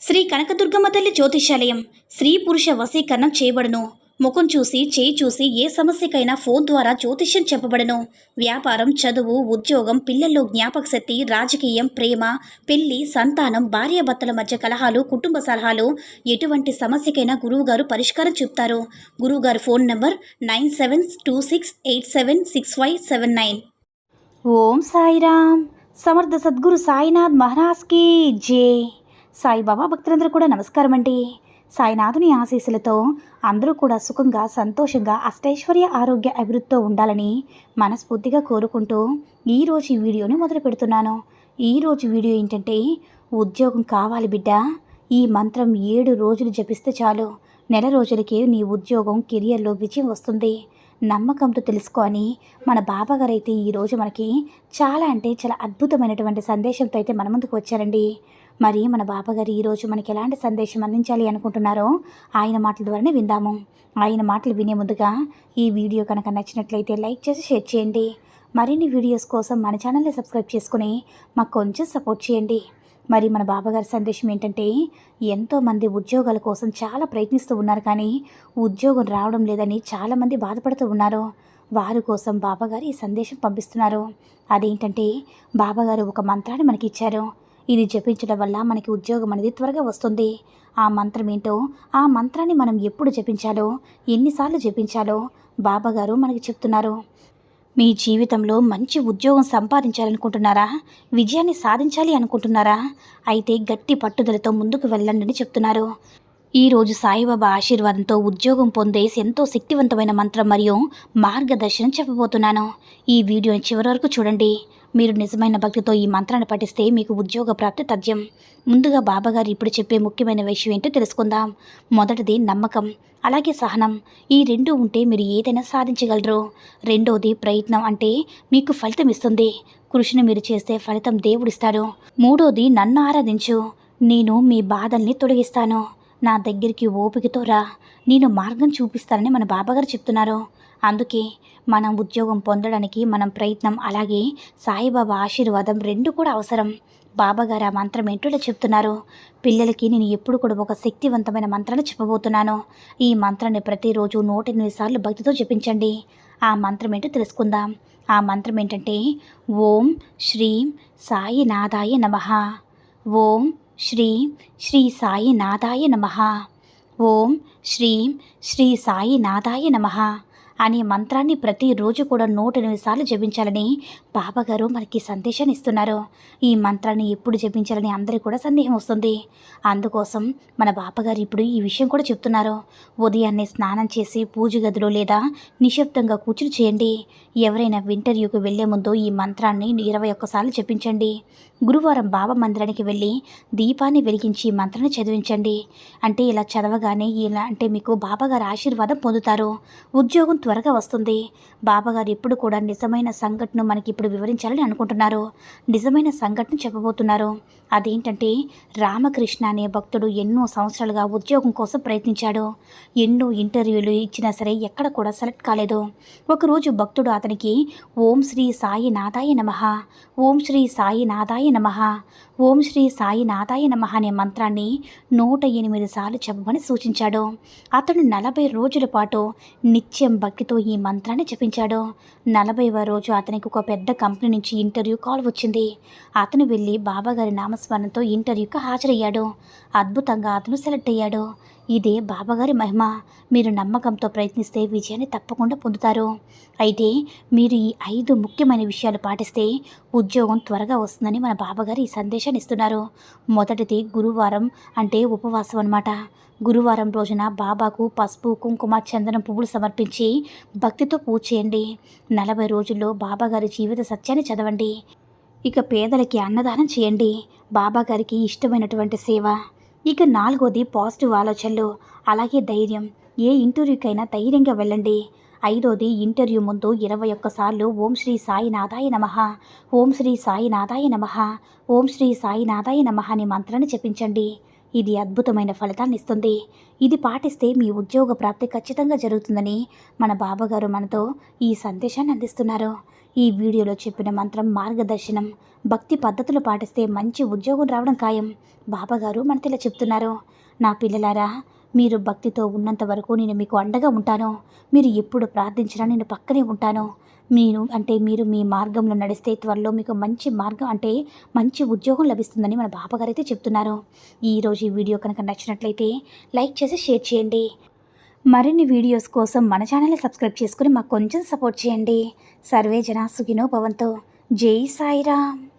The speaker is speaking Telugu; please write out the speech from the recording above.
శ్రీ కనకదుర్గమ్మ తల్లి జ్యోతిషాలయం స్త్రీ పురుష వశీకరణం చేయబడును. ముఖం చూసి చేయి చూసి ఏ సమస్యకైనా ఫోన్ ద్వారా జ్యోతిష్యం చెప్పబడును. వ్యాపారం, చదువు, ఉద్యోగం, పిల్లల్లో జ్ఞాపక శక్తి, రాజకీయం, ప్రేమ, పెళ్లి, సంతానం, భార్యాభర్తల మధ్య కలహాలు, కుటుంబ సలహాలు, ఎటువంటి సమస్యకైనా గురువుగారు పరిష్కారం చెప్తారు. గురువుగారు ఫోన్ నంబర్ 9726876579. ఓం సాయిరామ్. సమర్థ సద్గురు సాయినాథ్ మహారాజ్కి జై. సాయిబాబా భక్తులందరూ కూడా నమస్కారం అండి. సాయినాథుని ఆశీస్సులతో అందరూ కూడా సుఖంగా, సంతోషంగా, అష్టైశ్వర్య, ఆరోగ్య అభివృద్ధితో ఉండాలని మనస్ఫూర్తిగా కోరుకుంటూ ఈరోజు ఈ వీడియోని మొదలు పెడుతున్నాను. ఈరోజు వీడియో ఏంటంటే, ఉద్యోగం కావాలి బిడ్డ, ఈ మంత్రం 7 రోజులు జపిస్తే చాలు, నెల రోజులకే నీ ఉద్యోగం, కెరియర్లో విజయం వస్తుంది. నమ్మకంతో తెలుసుకో అని మన బాబాగారు అయితే ఈరోజు మనకి చాలా అద్భుతమైనటువంటి సందేశంతో అయితే మన ముందుకు వచ్చారండి. మరి మన బాబాగారు ఈరోజు మనకి ఎలాంటి సందేశం అందించాలి అనుకుంటున్నారో ఆయన మాటల ద్వారానే విందాము. ఆయన మాటలు వినే ముందుగా ఈ వీడియో కనుక నచ్చినట్లయితే లైక్ చేసి షేర్ చేయండి. మరిన్ని వీడియోస్ కోసం మన ఛానల్ని సబ్స్క్రైబ్ చేసుకుని మాకు కొంచెం సపోర్ట్ చేయండి. మరి మన బాబాగారి సందేశం ఏంటంటే, ఎంతోమంది ఉద్యోగాల కోసం చాలా ప్రయత్నిస్తూ ఉన్నారు, కానీ ఉద్యోగం రావడం లేదని చాలామంది బాధపడుతూ ఉన్నారు. వారి కోసం బాబాగారు ఈ సందేశం పంపిస్తున్నారు. అదేంటంటే, బాబాగారు ఒక మంత్రాన్ని మనకి ఇచ్చారు. ఇది జపించడం వల్ల మనకి ఉద్యోగం అనేది త్వరగా వస్తుంది. ఆ మంత్రం ఏంటో, ఆ మంత్రాన్ని మనం ఎప్పుడు జపించాలో, ఎన్నిసార్లు జపించాలో బాబాగారు మనకి చెప్తున్నారు. మీ జీవితంలో మంచి ఉద్యోగం సంపాదించాలనుకుంటున్నారా? విజయాన్ని సాధించాలి అనుకుంటున్నారా? అయితే గట్టి పట్టుదలతో ముందుకు వెళ్ళండి అని చెప్తున్నారు. ఈరోజు సాయిబాబా ఆశీర్వాదంతో ఉద్యోగం పొందే ఎంతో శక్తివంతమైన మంత్రం మరియు మార్గదర్శనం చెప్పబోతున్నాను. ఈ వీడియోని చివరి వరకు చూడండి. మీరు నిజమైన భక్తితో ఈ మంత్రాన్ని పఠిస్తే మీకు ఉద్యోగ ప్రాప్తి తథ్యం. ముందుగా బాబాగారు ఇప్పుడు చెప్పే ముఖ్యమైన విషయం ఏంటో తెలుసుకుందాం. మొదటిది నమ్మకం, అలాగే సహనం. ఈ రెండు ఉంటే మీరు ఏదైనా సాధించగలరు. రెండోది ప్రయత్నం, అంటే మీకు ఫలితం ఇస్తుంది. కృషిని మీరు చేస్తే ఫలితం దేవుడిస్తాడు. మూడోది నన్ను ఆరాధించు, నేను మీ బాధల్ని తొలగిస్తాను. నా దగ్గరికి ఓపికతో రా, నేను మార్గం చూపిస్తానని మన బాబాగారు చెప్తున్నారు. అందుకే మనం ఉద్యోగం పొందడానికి మనం ప్రయత్నం, అలాగే సాయిబాబా ఆశీర్వాదం రెండు కూడా అవసరం. బాబాగారు ఆ మంత్రం ఏంటో చెప్తున్నారు. పిల్లలకి నేను ఎప్పుడు కూడా ఒక శక్తివంతమైన మంత్రాన్ని చెప్పబోతున్నాను. ఈ మంత్రాన్ని ప్రతిరోజు 108 సార్లు భక్తితో జపించండి. ఆ మంత్రం ఏంటో తెలుసుకుందాం. ఆ మంత్రం ఏంటంటే, ఓం శ్రీం సాయినాథాయ నమః. ఓం శ్రీం శ్రీ సాయినాథాయ నమః. ఓం శ్రీం శ్రీ సాయినాథాయ నమః అనే మంత్రాన్ని ప్రతిరోజు కూడా 108 సార్లు జపించాలని బాబాగారు మనకి సందేశాన్ని ఇస్తున్నారు. ఈ మంత్రాన్ని ఎప్పుడు జపించాలని అందరికీ కూడా సందేహం వస్తుంది. అందుకోసం మన బాబాగారు ఇప్పుడు ఈ విషయం కూడా చెప్తున్నారు. ఉదయాన్నే స్నానం చేసి పూజ గదిలో లేదా నిశ్శబ్దంగా కూర్చుని చేయండి. ఎవరైనా ఇంటర్వ్యూకి వెళ్లే ముందు ఈ మంత్రాన్ని 21 సార్లు జపించండి. గురువారం బాబా మందిరానికి వెళ్ళి దీపాన్ని వెలిగించి ఈ మంత్రాన్ని చదివించండి. అంటే ఇలా చదవగానే మీకు బాబాగారు ఆశీర్వాదం పొందుతారు. ఉద్యోగం త్వరగా వస్తుంది. బాబాగారు ఎప్పుడు కూడా నిజమైన సంఘటన మనకి ఇప్పుడు వివరించాలని అనుకుంటున్నారు. నిజమైన సంఘటన చెప్పబోతున్నారు. అదేంటంటే, రామకృష్ణ అనే భక్తుడు ఎన్నో సంవత్సరాలుగా ఉద్యోగం కోసం ప్రయత్నించాడు. ఎన్నో ఇంటర్వ్యూలు ఇచ్చినా సరే ఎక్కడ కూడా సెలెక్ట్ కాలేదు. ఒకరోజు భక్తుడు అతనికి ఓం శ్రీ సాయినాథాయ నమః, ఓం శ్రీ సాయినాథాయ నమః, ఓం శ్రీ సాయినాథాయ నమః అనే మంత్రాన్ని 108 సార్లు చెప్పమని సూచించాడు. అతడు 40 రోజుల పాటు నిత్యం భక్తితో ఈ మంత్రాన్ని జపించాడు. 40వ రోజు అతనికి ఒక పెద్ద కంపెనీ నుంచి ఇంటర్వ్యూ కాల్ వచ్చింది. అతను వెళ్ళి బాబాగారి నామస్మరణతో ఇంటర్వ్యూకి హాజరయ్యాడు. అద్భుతంగా అతను సెలెక్ట్ అయ్యాడు. ఇదే బాబాగారి మహిమ. మీరు నమ్మకంతో ప్రయత్నిస్తే విజయాన్ని తప్పకుండా పొందుతారు. అయితే మీరు ఈ 5 ముఖ్యమైన విషయాలు పాటిస్తే ఉద్యోగం త్వరగా వస్తుందని మన బాబాగారు ఈ సందేశాన్ని ఇస్తున్నారు. మొదటిది గురువారం, అంటే ఉపవాసం అన్నమాట. గురువారం రోజున బాబాకు పసుపు, కుంకుమ, చందనం పువ్వులు సమర్పించి భక్తితో పూజ చేయండి. 40 రోజుల్లో బాబాగారి జీవిత సత్యాన్ని చదవండి. ఇక పేదలకి అన్నదానం చేయండి. బాబాగారికి ఇష్టమైనటువంటి సేవ. ఇక 4వది పాజిటివ్ ఆలోచనలు, అలాగే ధైర్యం. ఏ ఇంటర్వ్యూకైనా ధైర్యంగా వెళ్ళండి. 5వది ఇంటర్వ్యూ ముందు 21 సార్లు ఓం శ్రీ సాయినాథాయ నమః, ఓం శ్రీ సాయినాథాయ నమః, ఓం శ్రీ సాయినాథాయ నమః అనే మంత్రాన్ని జపించండి. ఇది అద్భుతమైన ఫలితాన్ని ఇస్తుంది. ఇది పాటిస్తే మీ ఉద్యోగ ప్రాప్తి ఖచ్చితంగా జరుగుతుందని మన బాబాగారు మనతో ఈ సందేశాన్ని అందిస్తున్నారు. ఈ వీడియోలో చెప్పిన మంత్రం మార్గదర్శనం భక్తి పద్ధతులు పాటిస్తే మంచి ఉద్యోగం రావడం ఖాయం. బాబాగారు మనతో ఇలా చెప్తున్నారు. నా పిల్లలారా, మీరు భక్తితో ఉన్నంత వరకు నేను మీకు అండగా ఉంటాను. మీరు ఎప్పుడు ప్రార్థించినా నేను పక్కనే ఉంటాను. మీరు మీ మార్గంలో నడిస్తే త్వరలో మీకు మంచి మార్గం అంటే మంచి ఉద్యోగం లభిస్తుందని మన బాబాగారు అయితే చెప్తున్నారు. ఈరోజు ఈ వీడియో కనుక నచ్చినట్లయితే లైక్ చేసి షేర్ చేయండి. మరిన్ని వీడియోస్ కోసం మన ఛానల్ని సబ్స్క్రైబ్ చేసుకుని మాకు కొంచెం సపోర్ట్ చేయండి. సర్వే జనా సుఖినో భవంతు. జై సాయిరామ్.